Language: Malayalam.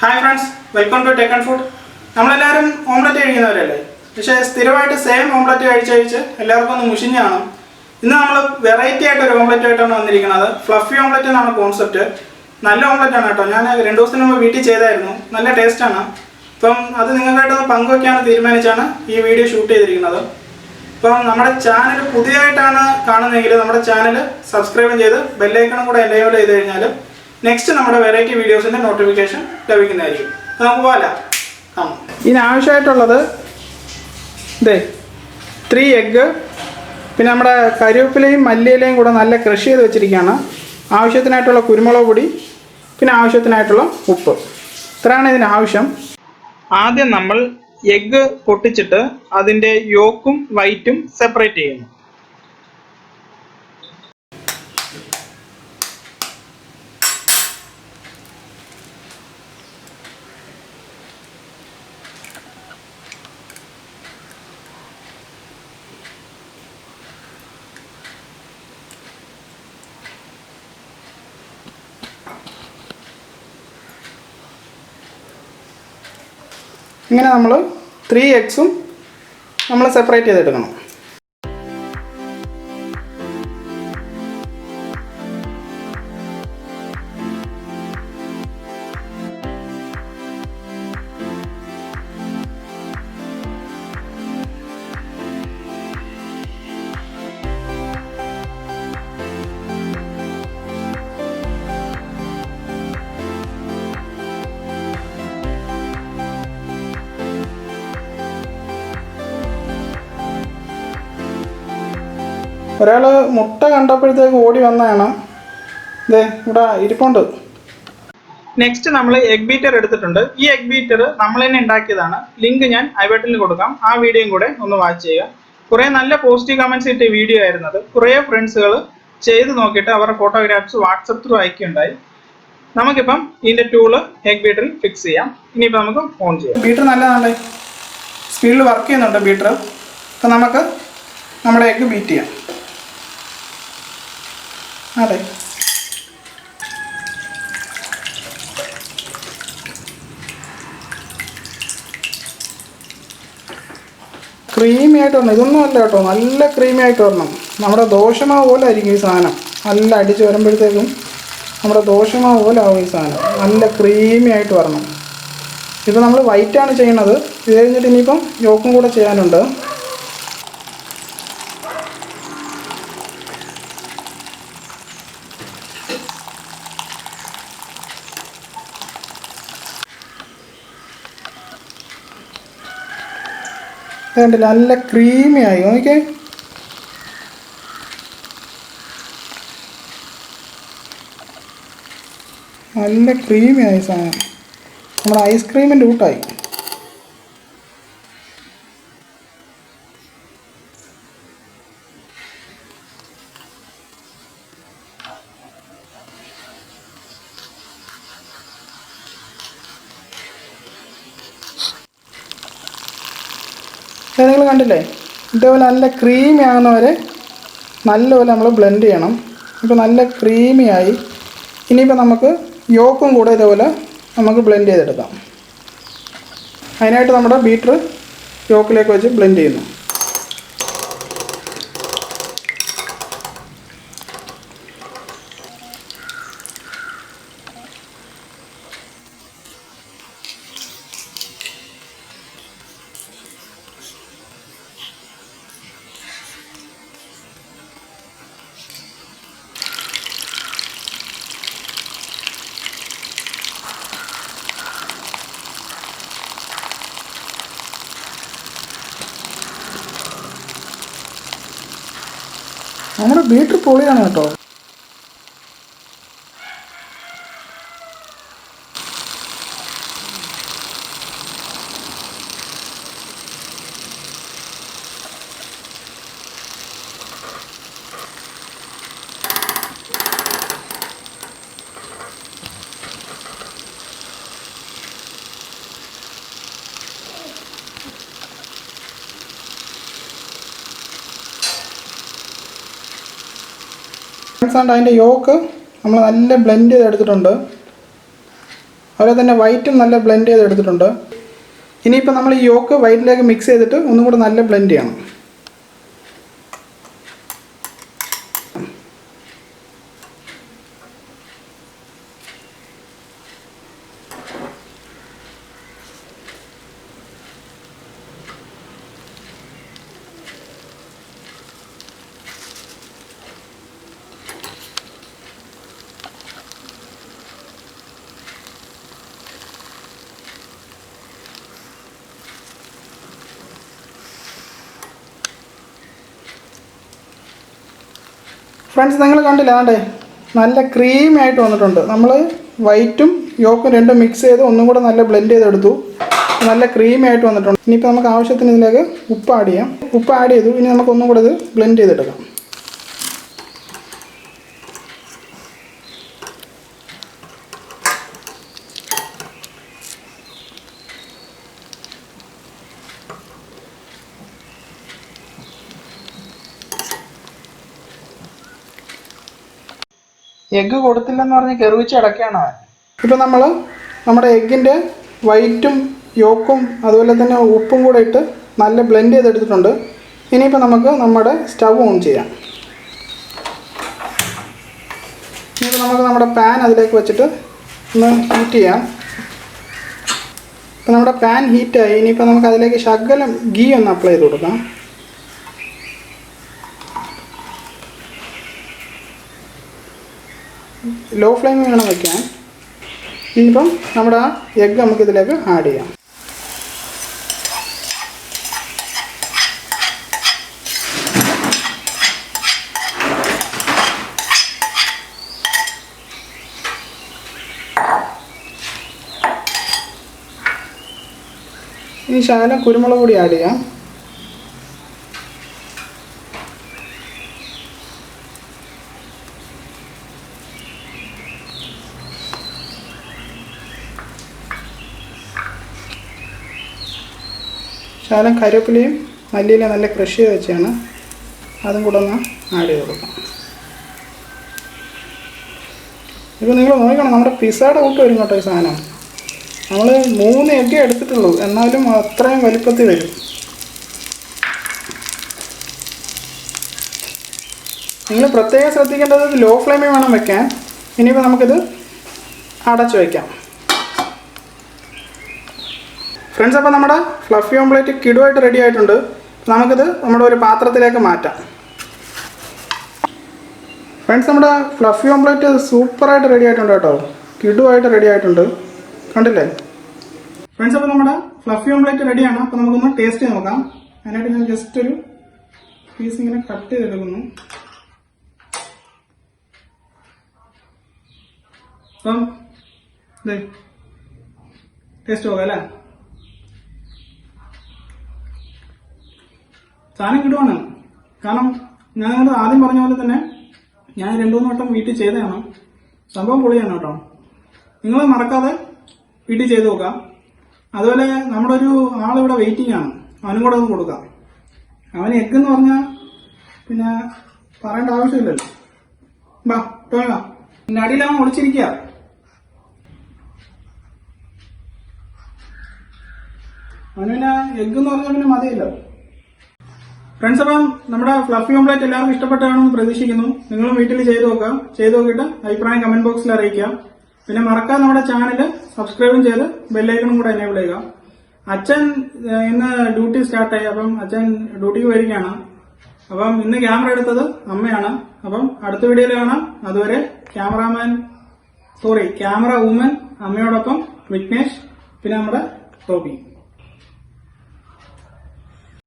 Hi friends, welcome to Tech and Food. നമ്മളെല്ലാവരും ഓംലെറ്റ് കഴിക്കുന്നവരല്ലേ? പക്ഷേ സ്ഥിരമായിട്ട് സെയിം ഓംലെറ്റ് കഴിച്ച് എല്ലാവർക്കും ഒന്ന് മുഷിഞ്ഞാണ്. ഇന്ന് നമ്മൾ വെറൈറ്റി ആയിട്ട് ഒരു ഓംലെറ്റ് ആയിട്ടാണ് വന്നിരിക്കുന്നത്. ഫ്ലഫി ഓംലെറ്റ് എന്നാണ് കോൺസെപ്റ്റ്. നല്ല ഓംലെറ്റ് ആണ് കേട്ടോ. ഞാൻ 2 ദിവസത്തിന് മുമ്പ് വീട്ടിൽ ചെയ്തായിരുന്നു. നല്ല ടേസ്റ്റ് ആണ്. അപ്പം അത് നിങ്ങൾക്കായിട്ടൊന്ന് പങ്കുവയ്ക്കാൻ തീരുമാനിച്ചാണ് ഈ വീഡിയോ ഷൂട്ട് ചെയ്തിരിക്കുന്നത്. അപ്പം നമ്മുടെ ചാനൽ പുതിയതായിട്ടാണ് കാണുന്നതെങ്കിൽ നമ്മുടെ ചാനൽ സബ്സ്ക്രൈബ് ചെയ്ത് ബെൽ ഐക്കണും കൂടെ എനേബിൾ ചെയ്ത് കഴിഞ്ഞാൽ നെക്സ്റ്റ് നമ്മുടെ വെറൈറ്റി വീഡിയോസിൻ്റെ നോട്ടിഫിക്കേഷൻ ലഭിക്കുന്നതായിരിക്കും. നമുക്ക് പോകാം. ഇതിനാവശ്യമായിട്ടുള്ളത് 3 എഗ്ഗ്, പിന്നെ നമ്മുടെ കരിവേപ്പിലയും മല്ലിയിലയും കൂടെ നല്ല ക്രഷ് ചെയ്ത് വെച്ചിരിക്കുകയാണ്. ആവശ്യത്തിനായിട്ടുള്ള കുരുമുളക് പൊടി, പിന്നെ ആവശ്യത്തിനായിട്ടുള്ള ഉപ്പ്. ഇത്രയാണ് ഇതിനാവശ്യം. ആദ്യം നമ്മൾ എഗ്ഗ് പൊട്ടിച്ചിട്ട് അതിൻ്റെ യോക്കും വൈറ്റും സെപ്പറേറ്റ് ചെയ്യുന്നു. ഇങ്ങനെ നമ്മൾ 3 എഗ്സും നമ്മൾ സെപ്പറേറ്റ് ചെയ്തെടുക്കണം. ഒരാൾ മുട്ട കണ്ടപ്പോഴത്തേക്ക് ഓടി വന്നതാണ്. ഇവിടെ ഇരിപ്പുണ്ട്. നെക്സ്റ്റ് നമ്മൾ എഗ് ബീറ്റർ എടുത്തിട്ടുണ്ട്. ഈ എഗ് ബീറ്റർ നമ്മൾ തന്നെ ഉണ്ടാക്കിയതാണ്. ലിങ്ക് ഞാൻ ഐ ബട്ടണിൽ കൊടുക്കാം. ആ വീഡിയോയും കൂടെ ഒന്ന് വാച്ച് ചെയ്യുക. കുറേ നല്ല പോസിറ്റീവ് കമൻറ്റ്സ് കിട്ടിയ വീഡിയോ ആയിരുന്നത്. കുറേ ഫ്രണ്ട്സുകൾ ചെയ്ത് നോക്കിയിട്ട് അവരുടെ ഫോട്ടോഗ്രാഫ്സ് വാട്സപ്പ് ത്രൂ അയക്കുകയുണ്ടായി. നമുക്കിപ്പം ഇതിൻ്റെ ടൂള് എഗ് ബീറ്ററിൽ ഫിക്സ് ചെയ്യാം. ഇനിയിപ്പോൾ നമുക്ക് ഓൺ ചെയ്യാം. ബീറ്റർ നല്ലതാണ്, സ്പീഡിൽ വർക്ക് ചെയ്യുന്നുണ്ട് ബീറ്റർ. അപ്പം നമുക്ക് നമ്മുടെ എഗ്ഗ് ബീറ്റ് ചെയ്യാം. അതെ, ക്രീമി ആയിട്ട് വരണം. ഇതൊന്നും അല്ല കേട്ടോ, നല്ല ക്രീമി ആയിട്ട് വരണം. നമ്മുടെ ദോശമാവ് പോലെ ആയിരിക്കും ഈ സാധനം. നല്ല അടിച്ച് വരുമ്പോഴത്തേക്കും നമ്മുടെ ദോശമാവ് പോലെ ആവും ഈ സാധനം. നല്ല ക്രീമി ആയിട്ട് വരണം. ഇത് നമ്മൾ വൈറ്റാണ് ചെയ്യണത്. ഇത് കഴിഞ്ഞിട്ട് ഇനിയിപ്പം യോക്കും കൂടെ ചെയ്യാനുണ്ട്. കണ്ടില്ല, നല്ല ക്രീമി ആയി. നോക്കിയേ, നല്ല ക്രീമി ആയി സാധനം. നമ്മുടെ ഐസ്ക്രീമിൻ്റെ കൂട്ടായി. നിങ്ങൾ കണ്ടില്ലേ, ഇതേപോലെ നല്ല ക്രീമി ആകുന്നവരെ നല്ലപോലെ നമ്മൾ ബ്ലെൻഡ് ചെയ്യണം. ഇപ്പോൾ നല്ല ക്രീമി ആയി. ഇനിയിപ്പോൾ നമുക്ക് യോക്കും കൂടെ ഇതേപോലെ നമുക്ക് ബ്ലെൻഡ് ചെയ്തെടുക്കാം. അതിനായിട്ട് നമ്മുടെ ബീറ്റർ യോക്കിലേക്ക് വെച്ച് ബ്ലെൻഡ് ചെയ്യുന്നു. നമ്മുടെ ബീറ്റർ പൊളിയാണ് കേട്ടോ. അതിൻ്റെ യോക്ക് നമ്മൾ നല്ല ബ്ലെൻഡ് ചെയ്തെടുത്തിട്ടുണ്ട്. അതുപോലെ തന്നെ വൈറ്റും നല്ല ബ്ലെൻഡ് ചെയ്ത് എടുത്തിട്ടുണ്ട്. ഇനിയിപ്പോൾ നമ്മൾ ഈ യോക്ക് വൈറ്റിലേക്ക് മിക്സ് ചെയ്തിട്ട് ഒന്നും കൂടെ നല്ല ബ്ലെൻഡ് ചെയ്യണം. ഫ്രണ്ട്സ്, നിങ്ങൾ കണ്ടില്ല, ആണ്ടേ നല്ല ക്രീമി ആയിട്ട് വന്നിട്ടുണ്ട്. നമ്മൾ വൈറ്റും യോക്കും രണ്ടും മിക്സ് ചെയ്ത് ഒന്നും കൂടെ നല്ല ബ്ലെൻഡ് ചെയ്തെടുത്തു. നല്ല ക്രീമി ആയിട്ട് വന്നിട്ടുണ്ട്. ഇനിയിപ്പോൾ നമുക്ക് ആവശ്യത്തിന് ഇതിലേക്ക് ഉപ്പ് ആഡ് ചെയ്യാം. ഉപ്പ് ആഡ് ചെയ്തു. ഇനി നമുക്ക് ഒന്നും കൂടെ ഇത് ബ്ലെൻഡ് ചെയ്തെടുക്കാം. എഗ്ഗ് കൊടുത്തില്ലെന്ന് പറഞ്ഞ് കെറുവിച്ച് അടയ്ക്കുകയാണ് അവൻ. ഇപ്പം നമ്മൾ നമ്മുടെ എഗ്ഗിൻ്റെ വൈറ്റും യോക്കും അതുപോലെ തന്നെ ഉപ്പും കൂടെ ഇട്ട് നല്ല ബ്ലെൻഡ് ചെയ്തെടുത്തിട്ടുണ്ട്. ഇനിയിപ്പോൾ നമുക്ക് നമ്മുടെ സ്റ്റവ് ഓൺ ചെയ്യാം. ഇനിയിപ്പോൾ നമുക്ക് നമ്മുടെ പാൻ അതിലേക്ക് വെച്ചിട്ട് ഒന്ന് ഹീറ്റ് ചെയ്യാം. ഇപ്പോൾ നമ്മുടെ പാൻ ഹീറ്റായി. ഇനിയിപ്പോൾ നമുക്ക് അതിലേക്ക് ശകലം ഗീ ഒന്ന് അപ്ലൈ ചെയ്ത് കൊടുക്കാം. ലോ ഫ്ലെയിമിൽ വേണം വയ്ക്കാൻ. ഇനിയിപ്പം നമ്മുടെ ആ എഗ്ഗ് നമുക്കിതിലേക്ക് ആഡ് ചെയ്യാം. ഇനി ശകലം കുരുമുളക് പൊടി ആഡ് ചെയ്യാം. ശകലം കറിവേപ്പിലയും മല്ലിയില നല്ല ക്രഷ് ചെയ്ത് വെച്ചാണ്, അതും കൂടെ ഒന്ന് ആഡ് ചെയ്ത് കൊടുക്കാം. ഇപ്പോൾ നിങ്ങൾ നോക്കണം, നമ്മുടെ പിസ്സയുടെ കൂട്ട് വരും കേട്ടോ ഈ സാധനം. നമ്മൾ 3 എഗ്ഗേ എടുത്തിട്ടുള്ളൂ, എന്നാലും അത്രയും വലിപ്പത്തിൽ വരും. നിങ്ങൾ പ്രത്യേകം ശ്രദ്ധിക്കേണ്ടത് ലോ ഫ്ലെയിമിൽ വേണം വെക്കാൻ. ഇനിയിപ്പോൾ നമുക്കിത് അടച്ചു വയ്ക്കാം. ഫ്രണ്ട്സ്, അപ്പോൾ നമ്മുടെ ഫ്ലഫി ഓംപ്ലേറ്റ് കിടുവായിട്ട് റെഡി ആയിട്ടുണ്ട്. നമുക്കിത് നമ്മുടെ ഒരു പാത്രത്തിലേക്ക് മാറ്റാം. ഫ്രണ്ട്സ്, നമ്മുടെ ഫ്ലഫി ഓംപ്ലേറ്റ് സൂപ്പറായിട്ട് റെഡി ആയിട്ടുണ്ട് കേട്ടോ. കിടുവായിട്ട് റെഡി ആയിട്ടുണ്ട്, കണ്ടില്ലേ ഫ്രണ്ട്സ്? അപ്പോൾ നമ്മുടെ ഫ്ലഫി ഓംപ്ലേറ്റ് റെഡിയാണ്. അപ്പോൾ നമുക്കൊന്ന് ടേസ്റ്റ് ചെയ്ത് നോക്കാം. അതിനായിട്ട് ഞാൻ ജസ്റ്റ് ഒരു പീസ് ഇങ്ങനെ കട്ട് ചെയ്തെടുക്കുന്നു. അപ്പം ടേസ്റ്റ് നോക്കാം അല്ലേ? സാധനം കിടുവാണ്. കാരണം ഞാൻ ആദ്യം പറഞ്ഞ പോലെ തന്നെ ഞാൻ 2-3 വട്ടം വീട്ടിൽ ചെയ്തതാണ്. സംഭവം പൊളിയാണ് കേട്ടോ. നിങ്ങൾ മറക്കാതെ വീട്ടിൽ ചെയ്ത് നോക്കാം. അതുപോലെ നമ്മുടെ ഒരു ആളിവിടെ വെയിറ്റിംഗ് ആണ്, അവനും കൂടെ ഒന്ന് കൊടുക്കാം. അവന് എഗ്ഗ് എന്ന് പറഞ്ഞാൽ പിന്നെ പറയേണ്ട ആവശ്യമില്ലല്ലോ. ബാ ടോളാ, പിന്നെ അടിയിലാവൻ ഒളിച്ചിരിക്കുക. അവന് പിന്നെ എഗ്ഗ് എന്ന് പറഞ്ഞാൽ പിന്നെ മതിയല്ലോ. ഫ്രണ്ട്സ്, അപ്പം നമ്മുടെ ഫ്ലഫി ഓംപ്ലേറ്റ് എല്ലാവർക്കും ഇഷ്ടപ്പെട്ടാണെന്ന് പ്രതീക്ഷിക്കുന്നു. നിങ്ങളും വീട്ടിൽ ചെയ്ത് നോക്കാം. ചെയ്ത് നോക്കിയിട്ട് അഭിപ്രായം കമന്റ് ബോക്സിൽ അറിയിക്കാം. പിന്നെ മറക്കാതെ നമ്മുടെ ചാനൽ സബ്സ്ക്രൈബും ചെയ്ത് ബെല്ലൈക്കണും കൂടെ എനേബിൾ ചെയ്യുക. അച്ഛൻ ഇന്ന് ഡ്യൂട്ടി സ്റ്റാർട്ടായി. അപ്പം അച്ഛൻ ഡ്യൂട്ടിക്ക് വരികയാണ്. അപ്പം ഇന്ന് ക്യാമറ എടുത്തത് അമ്മയാണ്. അപ്പം അടുത്ത വീഡിയോയിൽ കാണാം. അതുവരെ ക്യാമറ വുമൻ അമ്മയോടൊപ്പം വിഘ്നേഷ്, പിന്നെ നമ്മുടെ ടോബി.